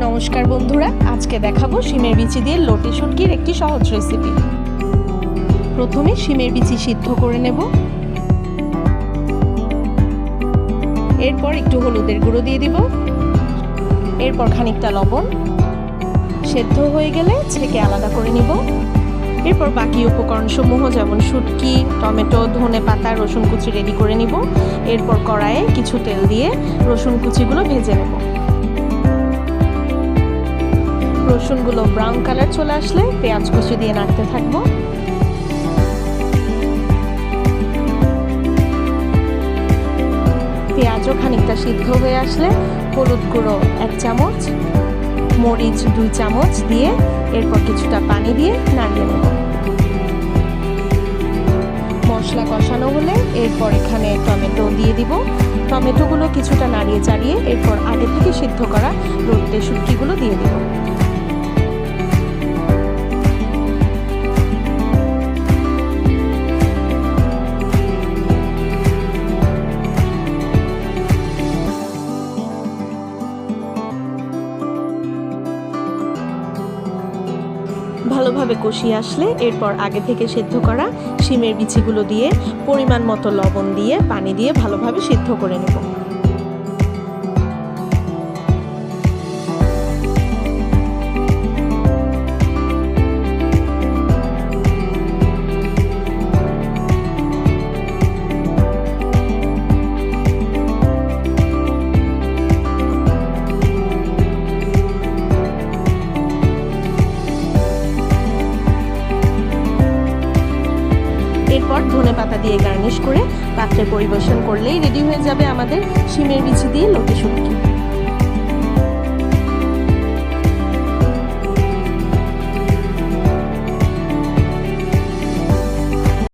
নমস্কার বন্ধুরা, আজকে দেখাবো শিমের বিচি দিয়ে লটে শুটকির একটি সহজ রেসিপি। প্রথমে শিমের বিচি সিদ্ধ করে নেব। এরপর একটু হলুদের গুঁড়ো দিয়ে দিব। এরপর খানিকটা লবণ। সেদ্ধ হয়ে গেলে ছেঁকে আলাদা করে নিব। এরপর বাকি উপকরণসমূহ যেমন শুটকি, টমেটো, ধনেপাতা, রসুন কুচি রেডি করে নিব। এরপর কড়াইয়ে কিছু তেল দিয়ে রসুন কুচিগুলো ভেজে নেব। রসুনগুলো ব্রাউন কালার চলে আসলে পেঁয়াজ কুচি দিয়ে নাড়তে থাকবো। পেঁয়াজও খানিকটা সিদ্ধ হয়ে আসলে হলুদ গুঁড়ো 1 চামচ, মরিচ 2 চামচ দিয়ে এরপর কিছুটা পানি দিয়ে নাড়িয়ে নেব। মশলা কষানো হলে এরপর এখানে টমেটো দিয়ে দিব। টমেটোগুলো কিছুটা নাড়িয়ে চাড়িয়ে এরপর আগে থেকে সিদ্ধ করা লটে শুটকিগুলো দিয়ে দিব। ভালোভাবে কষিয়ে আসলে এরপর আগে থেকে সিদ্ধ করা শিমের বিচিগুলো দিয়ে পরিমাণ মতো লবণ দিয়ে পানি দিয়ে ভালোভাবে সিদ্ধ করে নেব। এরপর ধনেপাতা দিয়ে গার্নিশ করে পাত্রে পরিবেশন করলেই রেডি হয়ে যাবে আমাদের শিমের বিচি দিয়ে লটে শুটকি।